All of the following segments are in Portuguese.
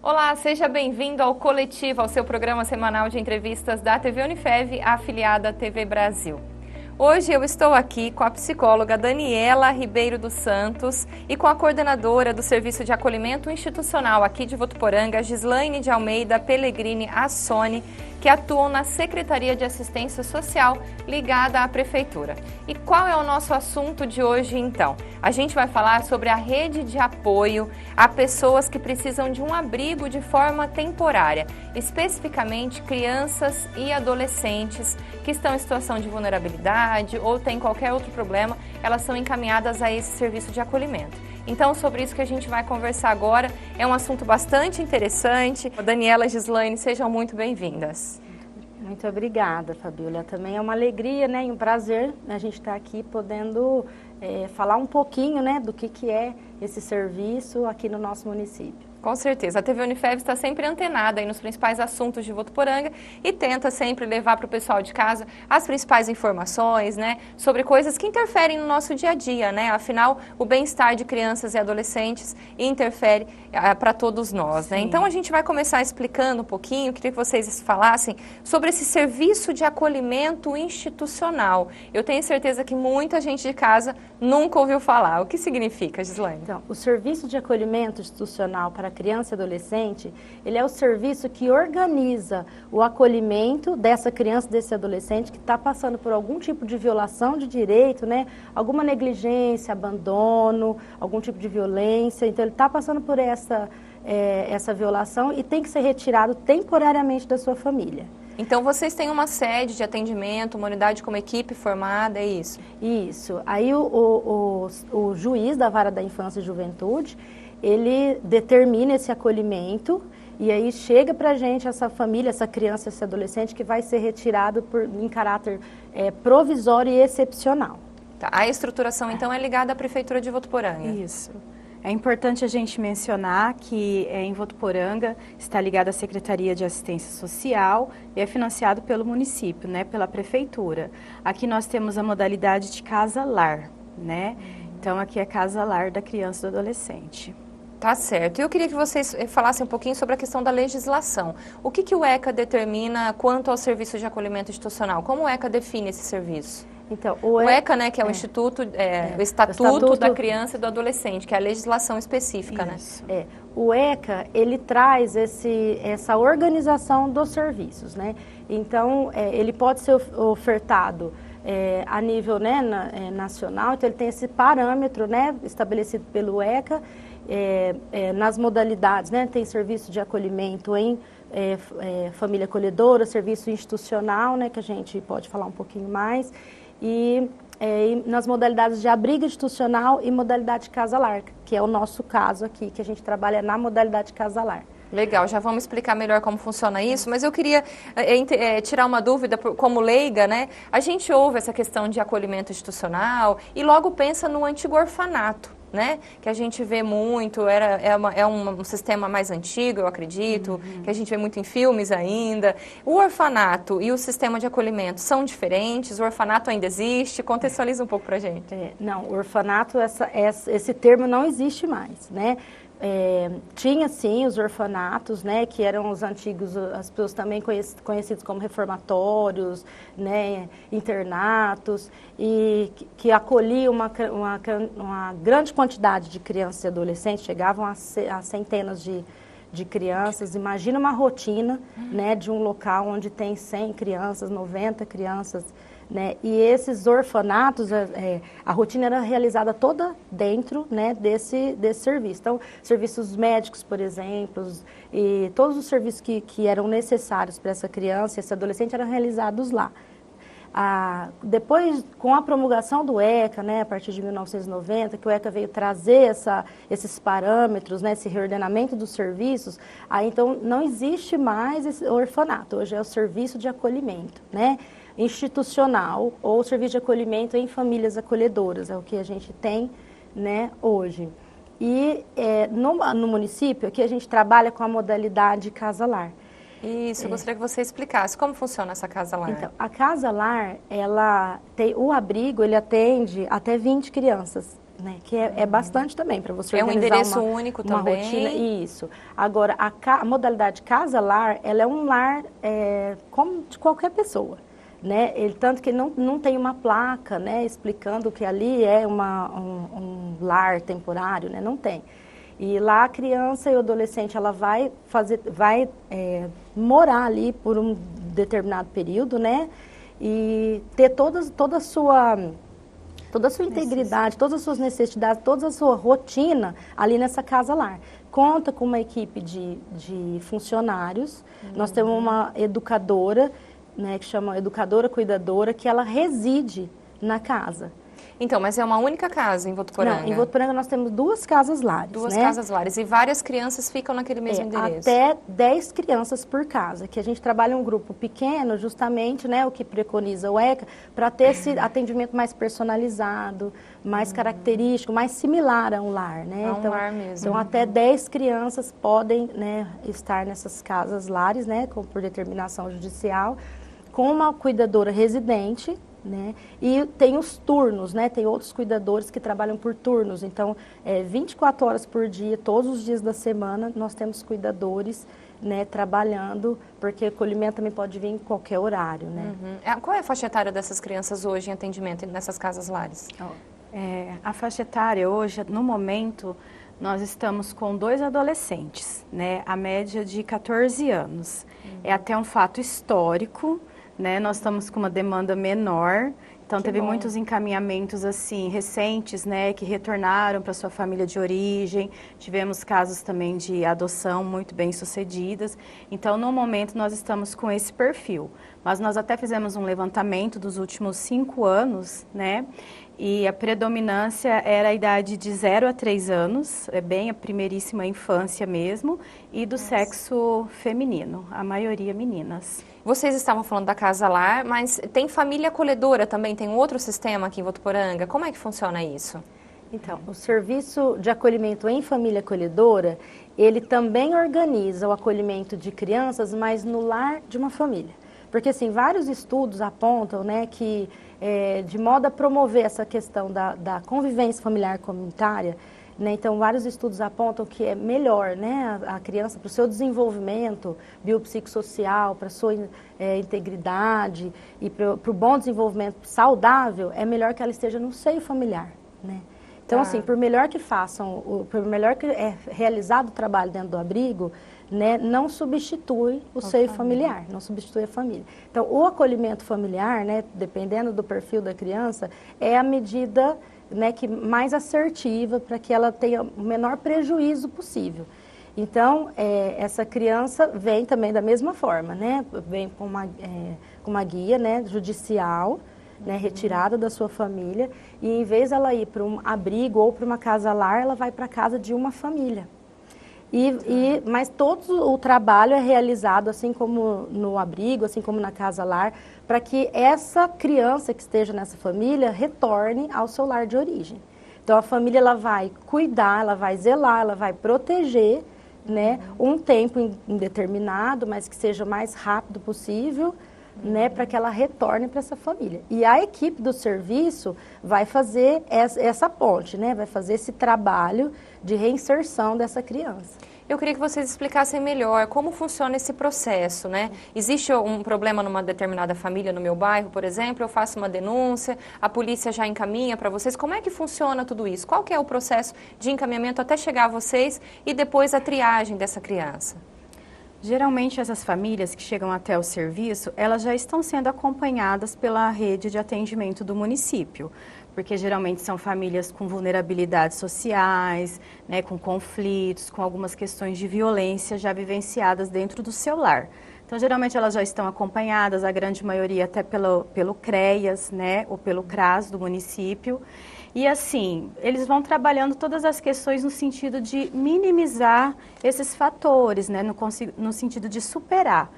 Olá, seja bem-vindo ao Coletivo, ao seu programa semanal de entrevistas da TV Unifev, afiliada à TV Brasil. Hoje eu estou aqui com a psicóloga Daniela Ribeiro dos Santos e com a coordenadora do Serviço de Acolhimento Institucional aqui de Votuporanga, Gislaine de Almeida Pellegrini Assone, que atuam na Secretaria de Assistência Social ligada à Prefeitura. E qual é o nosso assunto de hoje, então? A gente vai falar sobre a rede de apoio a pessoas que precisam de um abrigo de forma temporária, especificamente crianças e adolescentes que estão em situação de vulnerabilidade ou têm qualquer outro problema, elas são encaminhadas a esse serviço de acolhimento. Então, sobre isso que a gente vai conversar agora, é um assunto bastante interessante. Daniela e Gislaine, sejam muito bem-vindas. Muito obrigada, Fabíola. Também é uma alegria, né, e um prazer a gente estar aqui podendo falar um pouquinho, né, do que é esse serviço aqui no nosso município. Com certeza. A TV Unifev está sempre antenada aí nos principais assuntos de Votuporanga e tenta sempre levar para o pessoal de casa as principais informações, né, sobre coisas que interferem no nosso dia a dia, né? Afinal, o bem-estar de crianças e adolescentes interfere para todos nós, né? Então, a gente vai começar explicando um pouquinho, queria que vocês falassem sobre esse serviço de acolhimento institucional. Eu tenho certeza que muita gente de casa nunca ouviu falar. O que significa, Gislaine? Então, o serviço de acolhimento institucional para criança e adolescente, ele é o serviço que organiza o acolhimento dessa criança, desse adolescente que está passando por algum tipo de violação de direito, né? Alguma negligência, abandono, algum tipo de violência. Então, ele está passando por essa violação e tem que ser retirado temporariamente da sua família. Então, vocês têm uma sede de atendimento, uma unidade como equipe formada, é isso? Isso. Aí, o juiz da Vara da Infância e Juventude, ele determina esse acolhimento e aí chega para a gente essa família, essa criança, esse adolescente que vai ser retirado em caráter provisório e excepcional. Tá. A estruturação, então, é ligada à Prefeitura de Votuporanga? Isso. É importante a gente mencionar que em Votuporanga está ligado à Secretaria de Assistência Social e é financiado pelo município, né, pela Prefeitura. Aqui nós temos a modalidade de casa-lar, né? Então aqui é casa-lar da criança e do adolescente. Tá certo. E eu queria que vocês falassem um pouquinho sobre a questão da legislação. O que o ECA determina quanto ao serviço de acolhimento institucional? Como o ECA define esse serviço? Então, o ECA, né, que é o Instituto, o Estatuto da Criança e do Adolescente, que é a legislação específica, isso, né? O ECA, ele traz essa organização dos serviços, né? Então, ele pode ser ofertado a nível, né, nacional, então ele tem esse parâmetro, né, estabelecido pelo ECA, nas modalidades, né? Tem serviço de acolhimento em família acolhedora, serviço institucional, né, que a gente pode falar um pouquinho mais, e nas modalidades de abrigo institucional e modalidade de casa-lar, que é o nosso caso aqui, que a gente trabalha na modalidade de casa-lar. Legal, já vamos explicar melhor como funciona isso, mas eu queria tirar uma dúvida como leiga, né? A gente ouve essa questão de acolhimento institucional e logo pensa no antigo orfanato, né? Que a gente vê muito, é um sistema mais antigo, eu acredito, que a gente vê muito em filmes ainda. O orfanato e o sistema de acolhimento são diferentes? O orfanato ainda existe? Contextualiza um pouco pra gente. Não, o orfanato, esse termo não existe mais, né? Tinha sim os orfanatos, né, que eram os antigos, as pessoas também conhecidos como reformatórios, né, internatos, e que acolhiam uma grande quantidade de crianças e adolescentes, chegavam a centenas de crianças. Imagina uma rotina, né, de um local onde tem 100 crianças, 90 crianças, né? E esses orfanatos, a rotina era realizada toda dentro, né, desse serviço. Então, serviços médicos, por exemplo, e todos os serviços que eram necessários para essa criança e esse adolescente eram realizados lá. Depois, com a promulgação do ECA, né, a partir de 1990, que o ECA veio trazer esses parâmetros, né, esse reordenamento dos serviços, aí então não existe mais esse orfanato, hoje é o serviço de acolhimento, né, institucional ou serviço de acolhimento em famílias acolhedoras, é o que a gente tem, né, hoje. E no município aqui a gente trabalha com a modalidade casa-lar. Isso, eu gostaria que você explicasse como funciona essa casa-lar. Então, a casa-lar, ela tem o abrigo, ele atende até 20 crianças, né? Que é bastante também para você organizar um endereço único uma também. rotina. Isso. Agora, a modalidade casa-lar, ela é um lar como de qualquer pessoa. Né? Tanto que não tem uma placa, né, explicando que ali é um lar temporário, né? Não tem. E lá a criança e o adolescente ela vai morar ali por um determinado período, né? E ter toda a sua integridade, todas as suas necessidades, toda a sua rotina ali nessa casa-lar. Conta com uma equipe de funcionários. Nós temos uma educadora, né, que chama educadora cuidadora, que ela reside na casa. Então, mas é uma única casa em Votuporanga? Não, em Votuporanga nós temos 2 casas-lares. 2 né? casas-lares. E várias crianças ficam naquele mesmo endereço? Até 10 crianças por casa, que a gente trabalha em um grupo pequeno, justamente, né, o que preconiza o ECA, para ter esse atendimento mais personalizado, mais característico, mais similar a um lar. Né? A um lar mesmo. Então, até 10 crianças podem, né, estar nessas casas-lares, né, por determinação judicial, com uma cuidadora residente, né? E tem os turnos, né? Tem outros cuidadores que trabalham por turnos. Então, 24 horas por dia, todos os dias da semana, nós temos cuidadores, né, trabalhando, porque o acolhimento também pode vir em qualquer horário, né? Qual é a faixa etária dessas crianças hoje em atendimento nessas casas-lares? A faixa etária hoje, no momento, nós estamos com 2 adolescentes, né? A média de 14 anos. É até um fato histórico, né? Nós estamos com uma demanda menor, então teve muitos encaminhamentos assim recentes, né, que retornaram para sua família de origem. Tivemos casos também de adoção muito bem sucedidas. Então, no momento nós estamos com esse perfil. Mas nós até fizemos um levantamento dos últimos 5 anos, né? E a predominância era a idade de 0 a 3 anos, é bem a primeiríssima infância mesmo, e do sexo feminino, a maioria meninas. Vocês estavam falando da casa-lar, mas tem família acolhedora também, tem um outro sistema aqui em Votuporanga. Como é que funciona isso? Então, o serviço de acolhimento em família acolhedora, ele também organiza o acolhimento de crianças, mas no lar de uma família. Porque, assim, vários estudos apontam, né, que de modo a promover essa questão da convivência familiar comunitária, né, então vários estudos apontam que é melhor, né, a criança para o seu desenvolvimento biopsicossocial, para a sua integridade e para o bom desenvolvimento saudável, é melhor que ela esteja no seio familiar, né? Então, assim, por melhor que façam, por melhor que é realizado o trabalho dentro do abrigo, né, não substitui o seio familiar, não substitui a família. Então, o acolhimento familiar, né, dependendo do perfil da criança, é a medida, né, mais assertiva para que ela tenha o menor prejuízo possível. Então, essa criança vem também da mesma forma, né, vem com uma guia, né, judicial, né, retirada da sua família, e em vez ela ir para um abrigo ou para uma casa-lar, ela vai para a casa de uma família. Mas todo o trabalho é realizado, assim como no abrigo, assim como na casa-lar, para que essa criança que esteja nessa família retorne ao seu lar de origem. Então, a família ela vai cuidar, ela vai zelar, ela vai proteger, né, um tempo indeterminado, mas que seja o mais rápido possível, né, para que ela retorne para essa família. E a equipe do serviço vai fazer essa ponte, né, vai fazer esse trabalho de reinserção dessa criança. Eu queria que vocês explicassem melhor como funciona esse processo, né? Existe um problema numa determinada família no meu bairro, por exemplo, eu faço uma denúncia, a polícia já encaminha para vocês. Como é que funciona tudo isso? Qual que é o processo de encaminhamento até chegar a vocês e depois a triagem dessa criança? Geralmente essas famílias que chegam até o serviço, elas já estão sendo acompanhadas pela rede de atendimento do município, porque geralmente são famílias com vulnerabilidades sociais, né, com conflitos, com algumas questões de violência já vivenciadas dentro do seu lar. Então, geralmente elas já estão acompanhadas, a grande maioria até pelo CREAS, né, ou pelo CRAS do município. E assim, eles vão trabalhando todas as questões no sentido de minimizar esses fatores, né, no sentido de superar.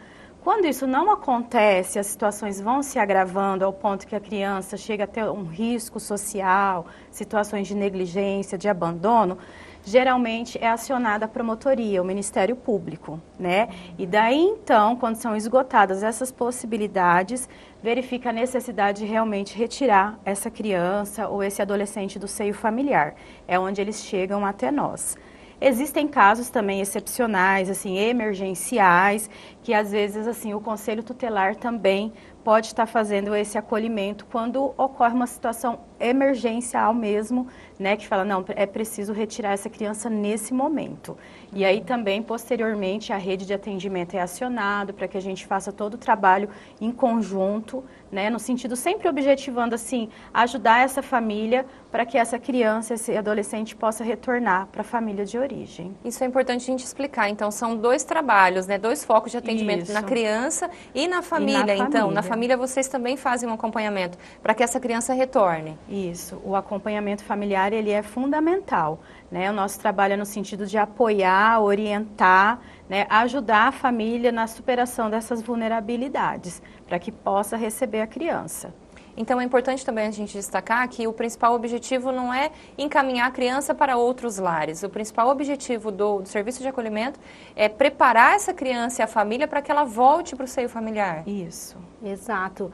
Quando isso não acontece, as situações vão se agravando ao ponto que a criança chega a ter um risco social, situações de negligência, de abandono, geralmente é acionada a promotoria, o Ministério Público, né? E daí então, quando são esgotadas essas possibilidades, verifica a necessidade de realmente retirar essa criança ou esse adolescente do seio familiar. É onde eles chegam até nós. Existem casos também excepcionais, assim, emergenciais, que às vezes assim o Conselho Tutelar também pode estar fazendo esse acolhimento quando ocorre uma situação emergencial mesmo, né, que fala, não, é preciso retirar essa criança nesse momento. E aí também, posteriormente, a rede de atendimento é acionado para que a gente faça todo o trabalho em conjunto, né, no sentido sempre objetivando, assim, ajudar essa família para que essa criança, esse adolescente possa retornar para a família de origem. Isso é importante a gente explicar. Então, são dois trabalhos, né, dois focos de atendimento, Isso. na criança e na família. Então, na família vocês também fazem um acompanhamento para que essa criança retorne. Isso, o acompanhamento familiar, ele é fundamental, né? O nosso trabalho é no sentido de apoiar, orientar, né? Ajudar a família na superação dessas vulnerabilidades, para que possa receber a criança. Então, é importante também a gente destacar que o principal objetivo não é encaminhar a criança para outros lares. O principal objetivo do serviço de acolhimento é preparar essa criança e a família para que ela volte para o seio familiar. Isso. Exato.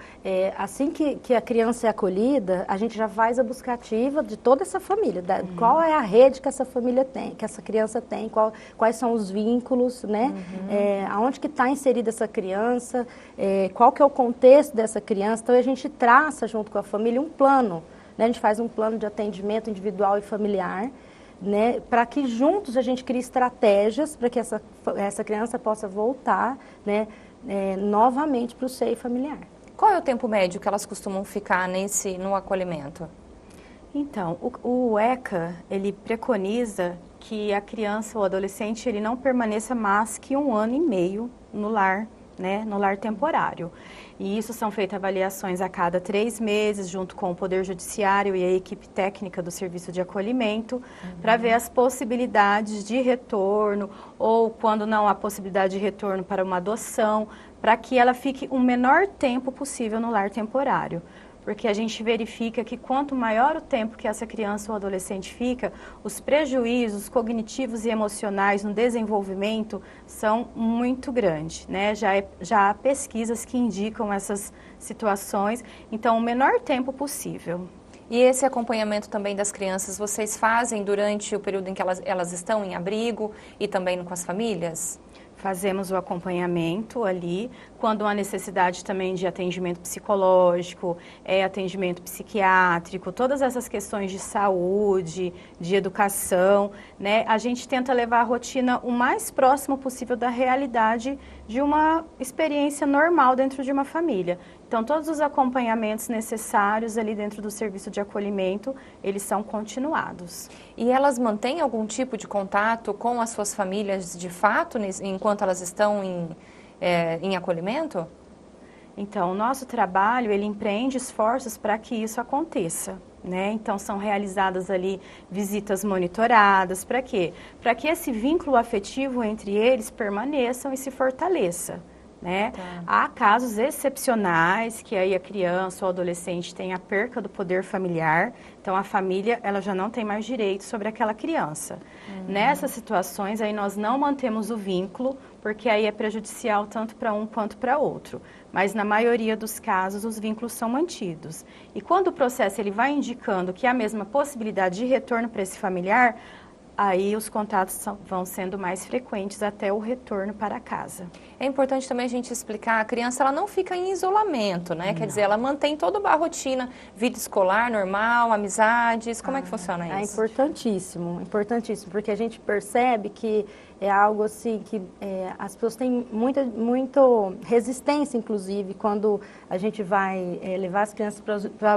Assim que a criança é acolhida, a gente já faz a busca ativa de toda essa família. Qual é a rede que essa família tem, que essa criança tem, quais são os vínculos, né? Aonde que está inserida essa criança, qual que é o contexto dessa criança. Então, a gente traça junto com a família um plano, né? A gente faz um plano de atendimento individual e familiar, né? Para que juntos a gente crie estratégias para que essa criança possa voltar, né? Novamente para o seio familiar. Qual é o tempo médio que elas costumam ficar no acolhimento? Então, o ECA, ele preconiza que a criança ou adolescente ele não permaneça mais que 1 ano e meio no lar, né, no lar temporário. E isso são feitas avaliações a cada 3 meses, junto com o Poder Judiciário e a equipe técnica do Serviço de Acolhimento, para ver as possibilidades de retorno, ou quando não há possibilidade de retorno para uma adoção, para que ela fique o menor tempo possível no lar temporário. Porque a gente verifica que quanto maior o tempo que essa criança ou adolescente fica, os prejuízos cognitivos e emocionais no desenvolvimento são muito grandes, né? Já há pesquisas que indicam essas situações, então o menor tempo possível. E esse acompanhamento também das crianças, vocês fazem durante o período em que elas estão em abrigo e também com as famílias? Fazemos o acompanhamento ali, quando há necessidade também de atendimento psicológico, atendimento psiquiátrico, todas essas questões de saúde, de educação, né? A gente tenta levar a rotina o mais próximo possível da realidade de uma experiência normal dentro de uma família. Então, todos os acompanhamentos necessários ali dentro do serviço de acolhimento, eles são continuados. E elas mantêm algum tipo de contato com as suas famílias de fato, enquanto elas estão em acolhimento? Então, o nosso trabalho, ele empreende esforços para que isso aconteça, né? Então, são realizadas ali visitas monitoradas, para quê? Para que esse vínculo afetivo entre eles permaneça e se fortaleça. Né? Tá. Há casos excepcionais que aí a criança ou o adolescente tem a perca do poder familiar, então a família ela já não tem mais direito sobre aquela criança. Nessas situações aí nós não mantemos o vínculo, porque aí é prejudicial tanto para um quanto para outro. Mas na maioria dos casos os vínculos são mantidos. E quando o processo ele vai indicando que há a mesma possibilidade de retorno para esse familiar, aí os contatos vão sendo mais frequentes até o retorno para casa. É importante também a gente explicar, a criança ela não fica em isolamento, né? Não. Quer dizer, ela mantém toda a rotina, vida escolar normal, amizades, como é que funciona isso? É importantíssimo, porque a gente percebe que é algo assim que as pessoas têm muita resistência, inclusive, quando a gente vai levar as crianças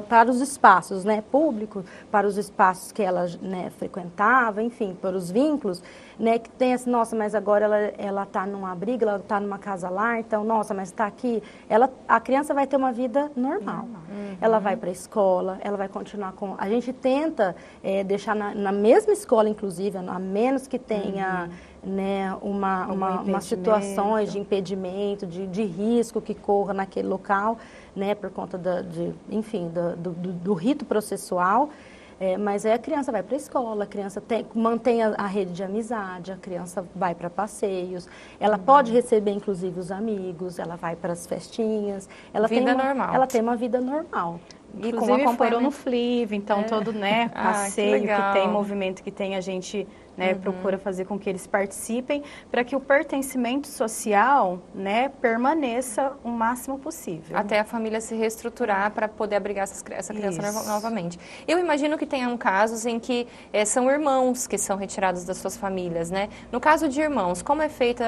para os espaços, né, públicos, para os espaços que ela, né, frequentava, enfim, para os vínculos, né, que tem assim, nossa, mas agora ela está num abrigo, ela está numa casa lá, então, nossa, mas está aqui, a criança vai ter uma vida normal. Ela vai para a escola, ela vai continuar com... A gente tenta deixar na mesma escola, inclusive, a menos que tenha... Né, uma situações de impedimento, de risco que corra naquele local, né, por conta enfim, do rito processual, Mas aí a criança vai para a escola, a criança mantém a rede de amizade, a criança vai para passeios, ela pode receber inclusive os amigos, ela vai para as festinhas, ela tem uma vida normal. Inclusive foram no FLIV, então todo, né, passeio que tem, movimento que tem, a gente, né, procura fazer com que eles participem, para que o pertencimento social, né, permaneça o máximo possível. Até a família se reestruturar para poder abrigar essa criança novamente. Eu imagino que tenham casos em que são irmãos que são retirados das suas famílias, né? No caso de irmãos, como é feito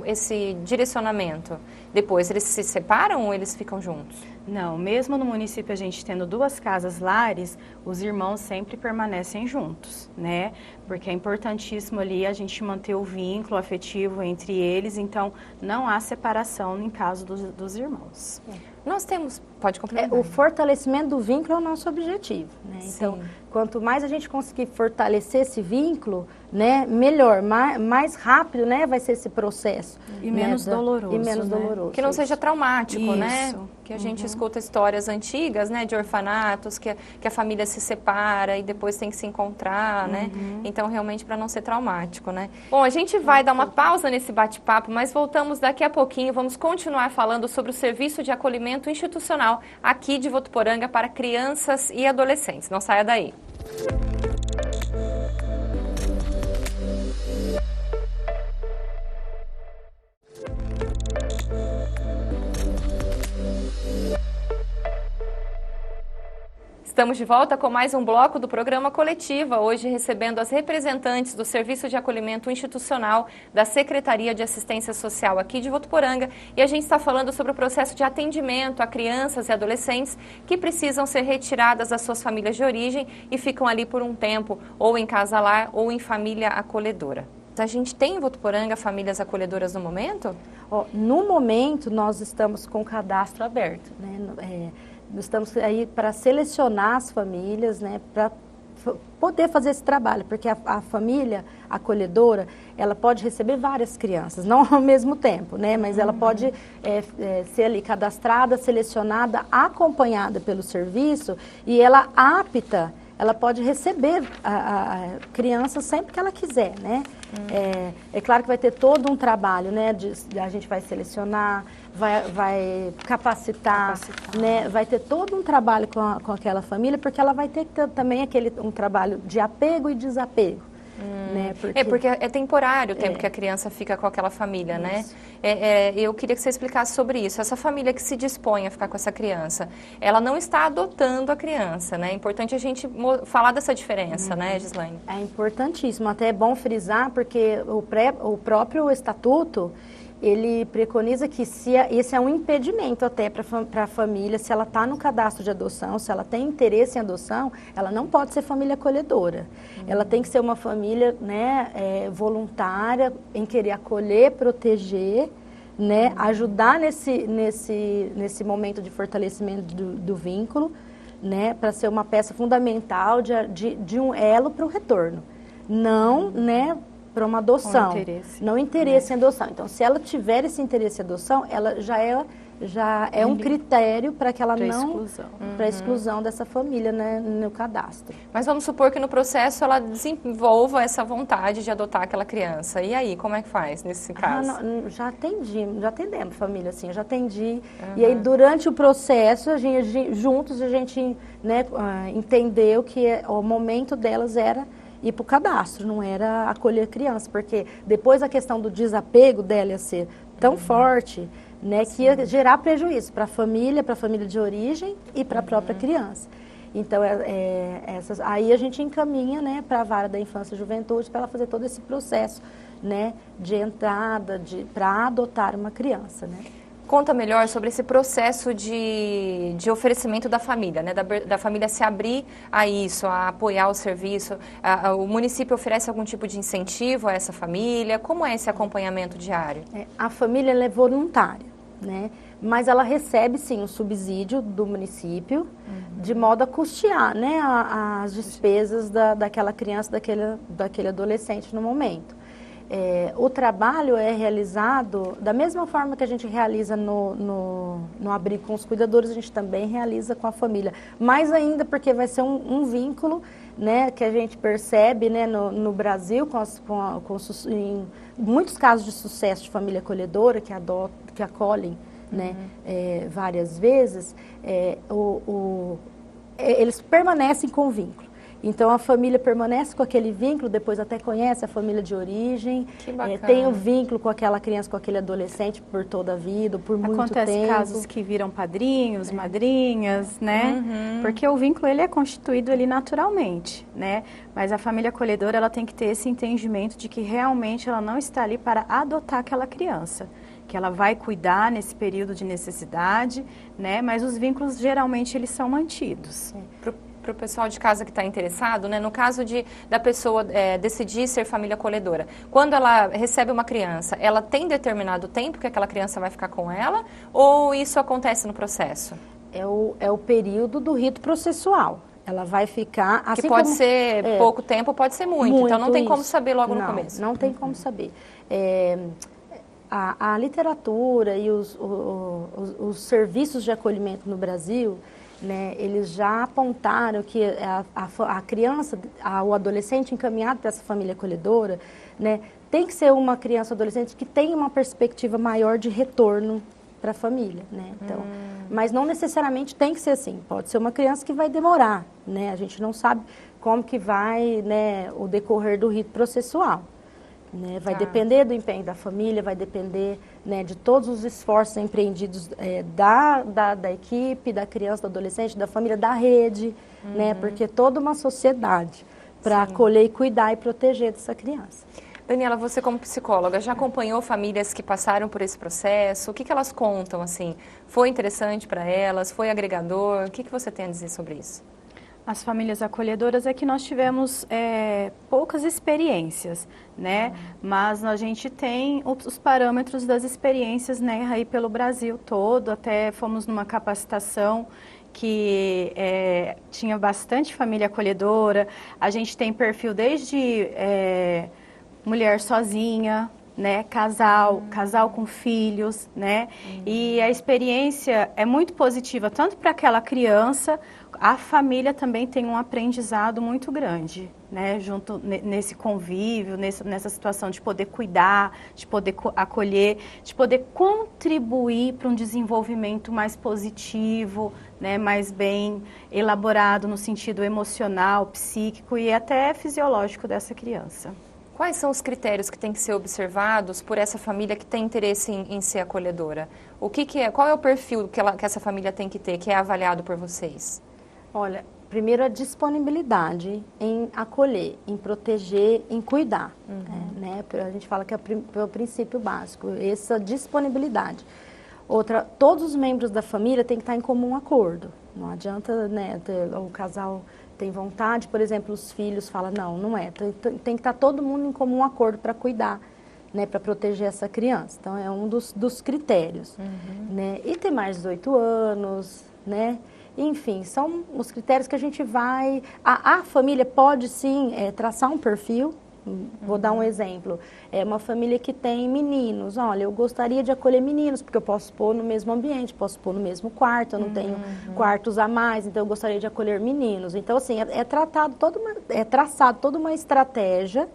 esse direcionamento? Depois, eles se separam ou eles ficam juntos? Não, mesmo no município a gente tendo 2 casas lares, os irmãos sempre permanecem juntos, né? Porque é importantíssimo ali a gente manter o vínculo afetivo entre eles, então não há separação em caso dos irmãos. Nós temos, pode complementar. O fortalecimento do vínculo é o nosso objetivo, né? Então, quanto mais a gente conseguir fortalecer esse vínculo, né, melhor, mais rápido, né, vai ser esse processo. E menos doloroso. E menos doloroso. Que não seja traumático, né? Isso. Que a gente escuta histórias antigas, né, de orfanatos, que a família se separa e depois tem que se encontrar, né? Então, realmente, para não ser traumático, né? Bom, a gente vai dar uma pausa nesse bate-papo, mas voltamos daqui a pouquinho. Vamos continuar falando sobre o serviço de acolhimento institucional aqui de Votuporanga para crianças e adolescentes. Não saia daí. Estamos de volta com mais um bloco do programa Coletiva, hoje recebendo as representantes do Serviço de Acolhimento Institucional da Secretaria de Assistência Social aqui de Votuporanga, e a gente está falando sobre o processo de atendimento a crianças e adolescentes que precisam ser retiradas das suas famílias de origem e ficam ali por um tempo, ou em casa-lar ou em família acolhedora. A gente tem em Votuporanga famílias acolhedoras no momento? No momento, nós estamos com o cadastro aberto, né? Nós estamos aí para selecionar as famílias, né, para poder fazer esse trabalho, porque a família acolhedora, ela pode receber várias crianças, não ao mesmo tempo, né, mas ela pode ser ali cadastrada, selecionada, acompanhada pelo serviço e ela apta, ela pode receber a criança sempre que ela quiser, né. É claro que vai ter todo um trabalho, né, a gente vai selecionar, vai capacitar, né? Vai ter todo um trabalho com aquela família, porque ela vai ter que ter também um trabalho de apego e desapego. Né? Porque é temporário o tempo que a criança fica com aquela família, né? Eu queria que você explicasse sobre isso. Essa família que se dispõe a ficar com essa criança, ela não está adotando a criança, né? É importante a gente falar dessa diferença, né, Gislaine? É importantíssimo, até é bom frisar, porque o próprio estatuto, ele preconiza que esse é um impedimento até para a família, se ela está no cadastro de adoção, se ela tem interesse em adoção, ela não pode ser família acolhedora. Ela tem que ser uma família, né, voluntária, em querer acolher, proteger, né, ajudar nesse momento de fortalecimento do vínculo, né, para ser uma peça fundamental de um elo para o retorno. Não, né, para uma adoção, não interesse em adoção. Então, se ela tiver esse interesse em adoção, ela já é um critério para que ela para a exclusão dessa família, né, no cadastro. Mas vamos supor que no processo ela desenvolva essa vontade de adotar aquela criança. E aí, como é que faz nesse caso? Já atendemos família, assim, já atendi. E aí, durante o processo, juntos a gente, né, entendeu que o momento delas era ir para o cadastro, não era acolher criança, porque depois a questão do desapego dela ia ser tão forte, né, que ia gerar prejuízo para a família de origem e para a própria criança. Então, aí a gente encaminha, né, para a vara da infância e juventude para ela fazer todo esse processo, né, de entrada, para adotar uma criança, né. Conta melhor sobre esse processo de oferecimento da família, né? Da família se abrir a isso, a apoiar o serviço. O município oferece algum tipo de incentivo a essa família? Como é esse acompanhamento diário? A família ela é voluntária, né? Mas ela recebe, sim, um subsídio do município, de modo a custear, né, as despesas daquela criança, daquele adolescente no momento. o trabalho é realizado da mesma forma que a gente realiza no abrigo com os cuidadores, a gente também realiza com a família. Mais ainda porque vai ser um vínculo, né, que a gente percebe, né, no Brasil, em muitos casos de sucesso de família acolhedora, que acolhem, né, várias vezes, eles permanecem com o vínculo. Então, a família permanece com aquele vínculo, depois até conhece a família de origem, tem um vínculo com aquela criança, com aquele adolescente por toda a vida, por muito tempo. Acontece casos que viram padrinhos, madrinhas, né? Porque o vínculo, ele é constituído ali naturalmente, né? Mas a família acolhedora, ela tem que ter esse entendimento de que realmente ela não está ali para adotar aquela criança, que ela vai cuidar nesse período de necessidade, né? Mas os vínculos, geralmente, eles são mantidos. Para o pessoal de casa que está interessado, né, no caso da pessoa decidir ser família acolhedora, quando ela recebe uma criança, ela tem determinado tempo que aquela criança vai ficar com ela ou isso acontece no processo? É o período do rito processual. Ela vai ficar... Assim que pode ser pouco tempo, pode ser muito então não tem como saber logo no começo. Não tem como saber. A literatura e os serviços de acolhimento no Brasil, né, eles já apontaram que a criança, o adolescente encaminhado para essa família acolhedora, né, tem que ser uma criança ou adolescente que tenha uma perspectiva maior de retorno para a família, né? Então, mas não necessariamente tem que ser assim. Pode ser uma criança que vai demorar, né? A gente não sabe como que vai, né, o decorrer do rito processual. Né? Vai depender do empenho da família, vai depender, né, de todos os esforços empreendidos da equipe, da criança, do adolescente, da família, da rede, né? Porque toda uma sociedade para acolher e cuidar e proteger dessa criança. Daniela, você como psicóloga, já acompanhou famílias que passaram por esse processo? O que elas contam, assim? Foi interessante para elas? Foi agregador? O que você tem a dizer sobre isso? As famílias acolhedoras é que nós tivemos poucas experiências, né? Mas a gente tem os parâmetros das experiências, né, aí pelo Brasil todo. Até fomos numa capacitação que tinha bastante família acolhedora. A gente tem perfil desde mulher sozinha, né, casal com filhos, né? E a experiência é muito positiva, tanto para aquela criança, a família também tem um aprendizado muito grande, né? Junto nesse convívio, nessa situação de poder cuidar, de poder acolher, de poder contribuir para um desenvolvimento mais positivo, né? Mais bem elaborado no sentido emocional, psíquico e até fisiológico dessa criança. Quais são os critérios que têm que ser observados por essa família que tem interesse em ser acolhedora? Qual é o perfil que essa família tem que ter, que é avaliado por vocês? Olha, primeiro a disponibilidade em acolher, em proteger, em cuidar. Né? A gente fala que é o princípio básico, essa disponibilidade. Outra, todos os membros da família têm que estar em comum acordo. Não adianta, né, o casal tem vontade, por exemplo, os filhos falam, não é. Tem que estar todo mundo em comum acordo para cuidar, né, para proteger essa criança. Então, é um dos critérios. Né? E ter mais de 18 anos, né? Enfim, são os critérios que a gente vai... A família pode, sim, traçar um perfil. Vou dar um exemplo. É uma família que tem meninos. Olha, eu gostaria de acolher meninos, porque eu posso pôr no mesmo ambiente, posso pôr no mesmo quarto, eu não tenho quartos a mais, então eu gostaria de acolher meninos. Então, assim, é traçado toda uma estratégia,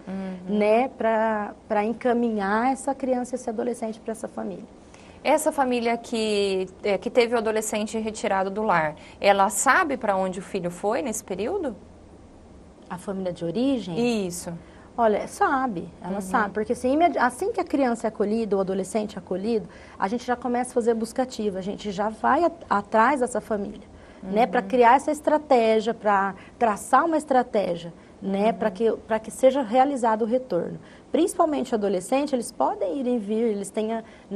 né, para encaminhar essa criança, esse adolescente para essa família. Essa família que teve o adolescente retirado do lar, ela sabe para onde o filho foi nesse período? A família de origem? Isso. Olha, sabe, ela sabe, porque assim que a criança é acolhida, o adolescente é acolhido, a gente já começa a fazer busca ativa, a gente já vai atrás dessa família, né, para criar essa estratégia, para traçar uma estratégia, né, para que seja realizado o retorno. Principalmente o adolescente, eles podem ir e vir, eles têm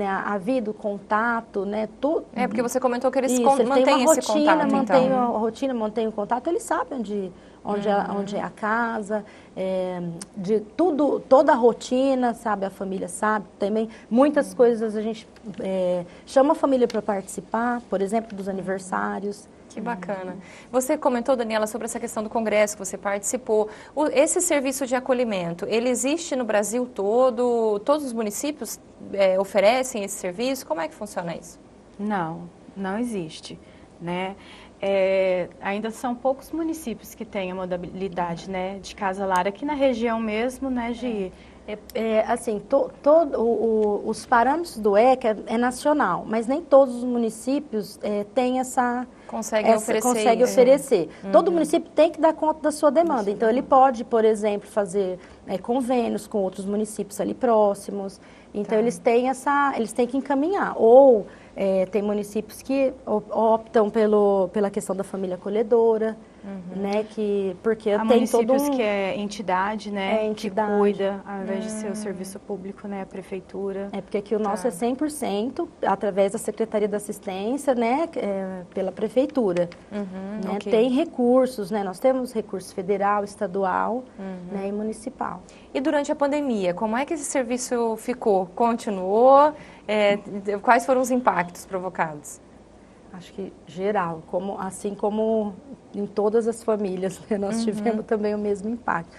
havido contato, né, tudo. Porque você comentou que eles mantêm esse contato, mantêm a rotina, mantêm o contato, eles sabem onde é a casa, de tudo, toda a rotina, sabe, a família sabe também. Muitas coisas a gente chama a família para participar, por exemplo, dos aniversários, Que bacana. Você comentou, Daniela, sobre essa questão do congresso que você participou. Esse serviço de acolhimento, ele existe no Brasil todo? Todos os municípios oferecem esse serviço? Como é que funciona isso? Não existe, né? Ainda são poucos municípios que têm a modalidade, né, de casa-lar aqui na região mesmo, né, Gi? Assim, os parâmetros do ECA é nacional, mas nem todos os municípios têm conseguem oferecer. Todo município tem que dar conta da sua demanda. Então, ele pode, por exemplo, fazer convênios com outros municípios ali próximos. Então, eles têm que encaminhar. Ou tem municípios que optam pela questão da família acolhedora, né? Porque há tem todo municípios que é entidade, né? Entidade. Que cuida, ao invés de ser o serviço público, né? A prefeitura. Porque aqui o nosso é 100% através da Secretaria da Assistência, né? Pela prefeitura. Né? Okay. Tem recursos, né? Nós temos recurso federal, estadual, né? E municipal. E durante a pandemia, como é que esse serviço ficou? Continuou? Quais foram os impactos provocados? Acho que geral, assim como em todas as famílias, né? Nós tivemos também o mesmo impacto.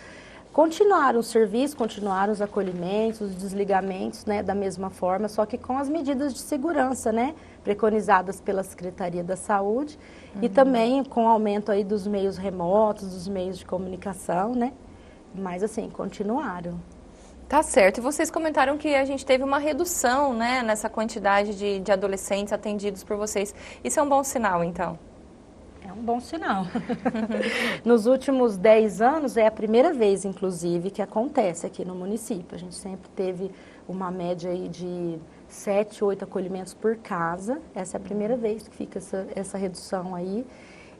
Continuaram os serviços, continuaram os acolhimentos, os desligamentos, né? Da mesma forma, só que com as medidas de segurança, né? Preconizadas pela Secretaria da Saúde e também com o aumento aí dos meios remotos, dos meios de comunicação, né? Mas assim, continuaram. Tá certo. E vocês comentaram que a gente teve uma redução, né, nessa quantidade de adolescentes atendidos por vocês. Isso é um bom sinal, então? É um bom sinal. Nos últimos 10 anos, é a primeira vez, inclusive, que acontece aqui no município. A gente sempre teve uma média aí de 7, 8 acolhimentos por casa. Essa é a primeira vez que fica essa redução aí.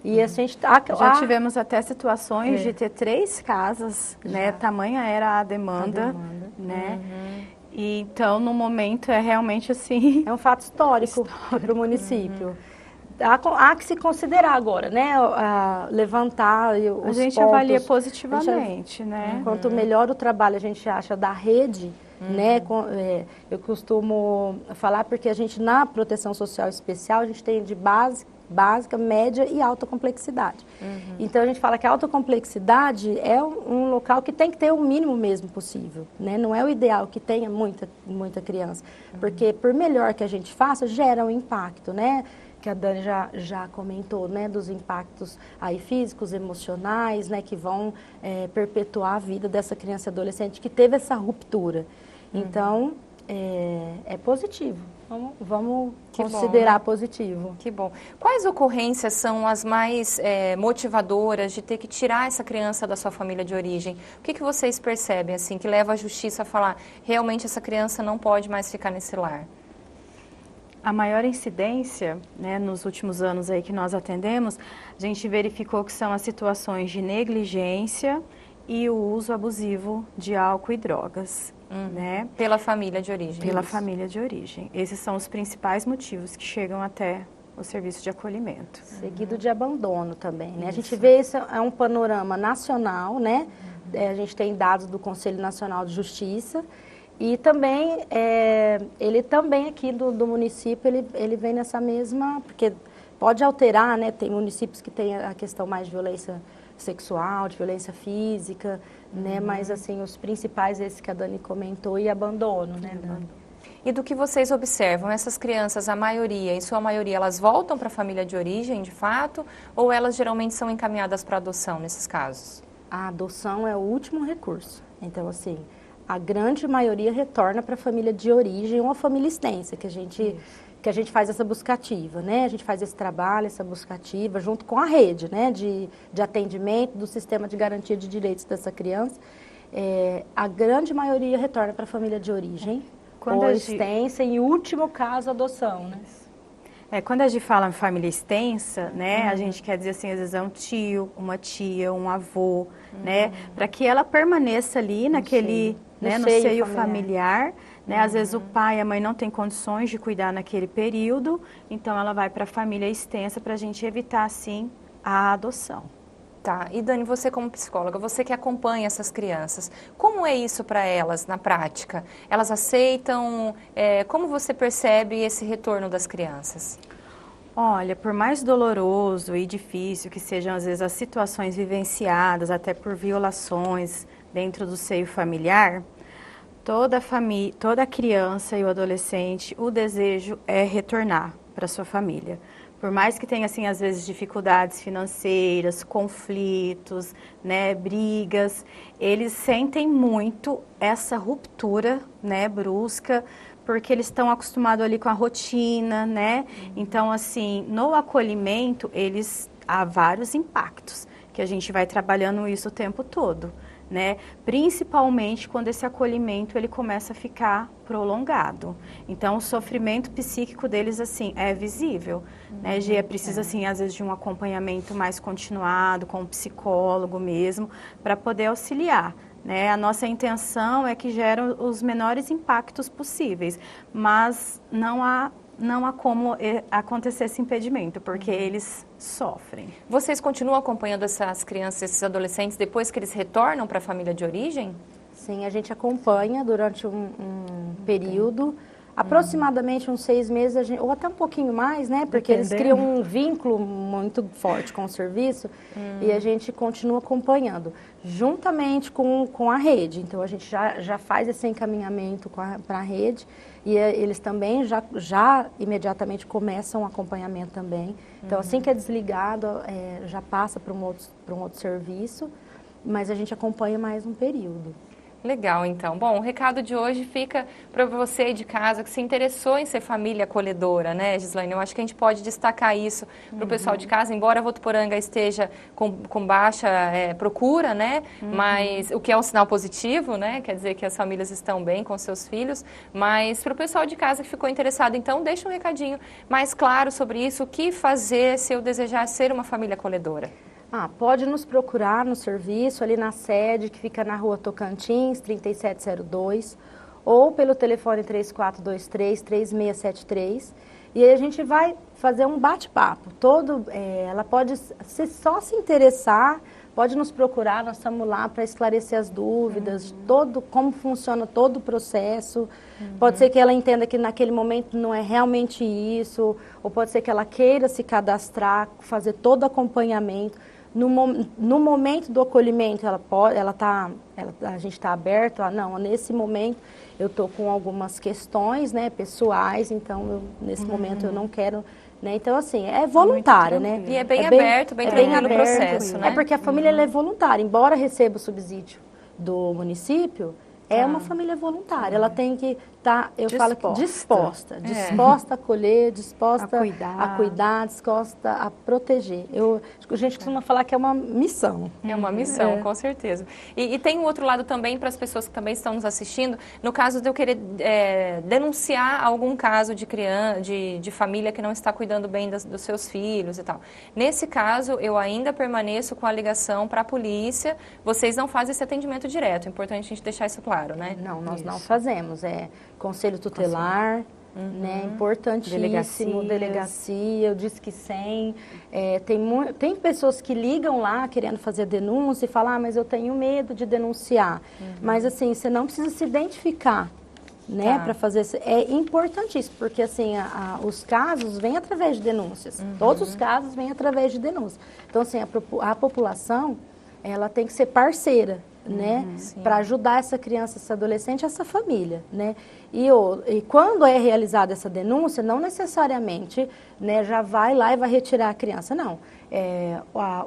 E a gente já tivemos até situações de ter 3 casas, né? Tamanha era a demanda. Né? E então, no momento, é realmente assim... É um fato histórico para o município. Há que se considerar agora, né? Levantar os pontos. A gente avalia positivamente, né? Quanto melhor o trabalho a gente acha da rede, né? Eu costumo falar porque a gente, na proteção social especial, a gente tem de básica, média e alta complexidade. Então, a gente fala que a alta complexidade é um local que tem que ter o mínimo mesmo possível, né? Não é o ideal que tenha muita criança, porque por melhor que a gente faça, gera um impacto, né? Que a Dani já comentou, né? Dos impactos aí físicos, emocionais, né? Que vão perpetuar a vida dessa criança e adolescente que teve essa ruptura. Então, é positivo. Vamos considerar positivo. Que bom. Quais ocorrências são as mais motivadoras de ter que tirar essa criança da sua família de origem? O que vocês percebem, assim, que leva a justiça a falar, realmente essa criança não pode mais ficar nesse lar? A maior incidência, né, nos últimos anos aí que nós atendemos, a gente verificou que são as situações de negligência e o uso abusivo de álcool e drogas. Né? Pela família de origem. Pela família de origem. Esses são os principais motivos que chegam até o serviço de acolhimento. Seguido de abandono também, né? A gente vê isso é um panorama nacional, né? A gente tem dados do Conselho Nacional de Justiça e também, ele também aqui do município, ele vem nessa mesma, porque pode alterar, né? Tem municípios que tem a questão mais de violência sexual, de violência física, né? Mas, assim, os principais, esses que a Dani comentou, e abandono, né, Dani? E do que vocês observam, essas crianças, a maioria, em sua maioria, elas voltam para a família de origem, de fato, ou elas geralmente são encaminhadas para adoção nesses casos? A adoção é o último recurso. Então, assim, a grande maioria retorna para a família de origem ou a família extensa, que a gente faz essa buscativa, né? A gente faz esse trabalho, essa buscativa, junto com a rede, né? De atendimento do sistema de garantia de direitos dessa criança. A grande maioria retorna para a família de origem, ou extensa, em último caso, adoção, né? Quando a gente fala em família extensa, né? A gente quer dizer assim, às vezes é um tio, uma tia, um avô, né? Para que ela permaneça ali naquele... no seio familiar, né? Às vezes o pai e a mãe não têm condições de cuidar naquele período, então ela vai para a família extensa para a gente evitar, assim, a adoção. Tá, e Dani, você como psicóloga, você que acompanha essas crianças, como é isso para elas na prática? Elas aceitam? Como você percebe esse retorno das crianças? Olha, por mais doloroso e difícil que sejam às vezes as situações vivenciadas, até por violações dentro do seio familiar, toda criança e o adolescente, o desejo é retornar para sua família. Por mais que tenha, assim, às vezes dificuldades financeiras, conflitos, né, brigas, eles sentem muito essa ruptura, né, brusca, porque eles estão acostumados ali com a rotina, né? Então, assim, no acolhimento, há vários impactos, que a gente vai trabalhando isso o tempo todo, né? Principalmente quando esse acolhimento ele começa a ficar prolongado. Então, o sofrimento psíquico deles, assim, é visível, né, Gê? Precisa, assim, às vezes de um acompanhamento mais continuado, com um psicólogo mesmo, para poder auxiliar. Né? A nossa intenção é que gerem os menores impactos possíveis, mas não há como acontecer esse impedimento, porque eles sofrem. Vocês continuam acompanhando essas crianças, esses adolescentes, depois que eles retornam para a família de origem? Sim, a gente acompanha durante um período, aproximadamente uns 6 meses, ou até um pouquinho mais, né? Porque eles criam um vínculo muito forte com o serviço e a gente continua acompanhando, juntamente com a rede. Então, a gente já faz esse encaminhamento para a rede e eles também já imediatamente começam o acompanhamento também. Então, assim que é desligado, já passa para um outro serviço, mas a gente acompanha mais um período. Legal, então. Bom, o recado de hoje fica para você aí de casa que se interessou em ser família acolhedora, né, Gislaine? Eu acho que a gente pode destacar isso para o pessoal de casa, embora Votuporanga esteja com baixa procura, né? Mas o que é um sinal positivo, né? Quer dizer que as famílias estão bem com seus filhos. Mas para o pessoal de casa que ficou interessado, então, deixa um recadinho mais claro sobre isso. O que fazer se eu desejar ser uma família acolhedora? Pode nos procurar no serviço, ali na sede, que fica na rua Tocantins, 3702, ou pelo telefone 3423-3673. E aí a gente vai fazer um bate-papo. Ela pode só se interessar, pode nos procurar, nós estamos lá para esclarecer as dúvidas, como funciona todo o processo. Pode ser que ela entenda que naquele momento não é realmente isso, ou pode ser que ela queira se cadastrar, fazer todo o acompanhamento. No momento do acolhimento, a gente está aberto, nesse momento eu estou com algumas questões, né, pessoais, então nesse momento eu não quero, né, então assim, é voluntário, né. E é bem aberto, bem tranquilo o processo, né. É porque a família ela é voluntária, embora receba o subsídio do município, é uma família voluntária, ela tem que estar, disposta a acolher, disposta a cuidar, disposta a proteger. A gente costuma falar que é uma missão. É uma missão, com certeza. E tem um outro lado também para as pessoas que também estão nos assistindo, no caso de eu querer denunciar algum caso de criança, de família que não está cuidando bem dos seus filhos e tal. Nesse caso, eu ainda permaneço com a ligação para a polícia, vocês não fazem esse atendimento direto, é importante a gente deixar isso claro, né? Não, nós não fazemos, conselho tutelar, né, importantíssimo, delegacia, o Disque 100, tem pessoas que ligam lá querendo fazer denúncia e falam, mas eu tenho medo de denunciar, mas assim, você não precisa se identificar, né, para fazer isso, é importantíssimo, porque assim, os casos vêm através de denúncias, todos os casos vêm através de denúncias, então assim, a população, ela tem que ser parceira, né, para ajudar essa criança, esse adolescente, essa família, né, e quando é realizada essa denúncia, não necessariamente, né, já vai lá e vai retirar a criança, não,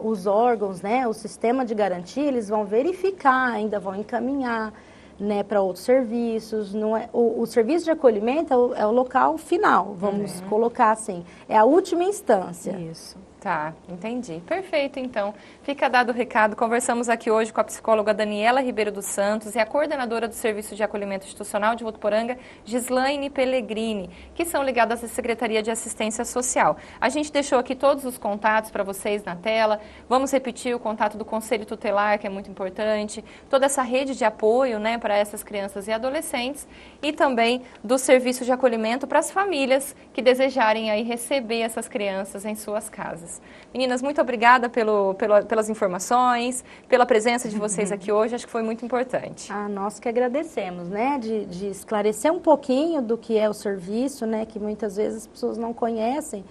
os órgãos, né, o sistema de garantia, eles vão verificar, ainda vão encaminhar, né, para outros serviços, o serviço de acolhimento é o local final, vamos colocar assim, é a última instância. Isso. Tá, entendi. Perfeito, então. Fica dado o recado. Conversamos aqui hoje com a psicóloga Daniela Ribeiro dos Santos e a coordenadora do Serviço de Acolhimento Institucional de Votuporanga, Gislaine Pellegrini, que são ligadas à Secretaria de Assistência Social. A gente deixou aqui todos os contatos para vocês na tela. Vamos repetir o contato do Conselho Tutelar, que é muito importante, toda essa rede de apoio, né, para essas crianças e adolescentes e também do Serviço de Acolhimento para as famílias que desejarem aí receber essas crianças em suas casas. Meninas, muito obrigada pelas informações, pela presença de vocês aqui hoje, acho que foi muito importante. Nós que agradecemos, né, de esclarecer um pouquinho do que é o serviço, né, que muitas vezes as pessoas não conhecem,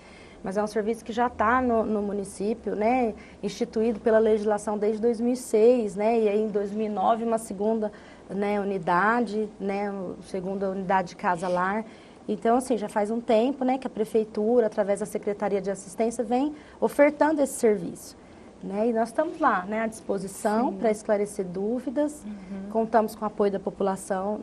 mas é um serviço que já está no município, né, instituído pela legislação desde 2006, né, e aí em 2009 uma segunda, né, unidade, né, segunda unidade de casa-lar. Então, assim, já faz um tempo, né, que a prefeitura, através da Secretaria de Assistência, vem ofertando esse serviço. Né? E nós estamos lá, né, à disposição para esclarecer dúvidas, contamos com o apoio da população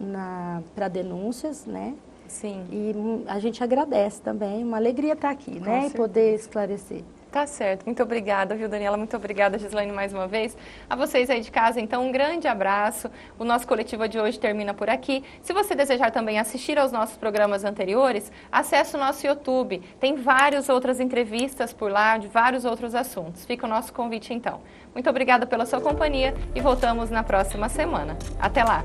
para denúncias, né? Sim. E a gente agradece também, uma alegria estar aqui, né, e poder esclarecer. Tá certo, muito obrigada, viu, Daniela? Muito obrigada, Gislaine, mais uma vez. A vocês aí de casa, então, um grande abraço. O nosso Coletiva de hoje termina por aqui. Se você desejar também assistir aos nossos programas anteriores, acesse o nosso YouTube. Tem várias outras entrevistas por lá, de vários outros assuntos. Fica o nosso convite, então. Muito obrigada pela sua companhia e voltamos na próxima semana. Até lá!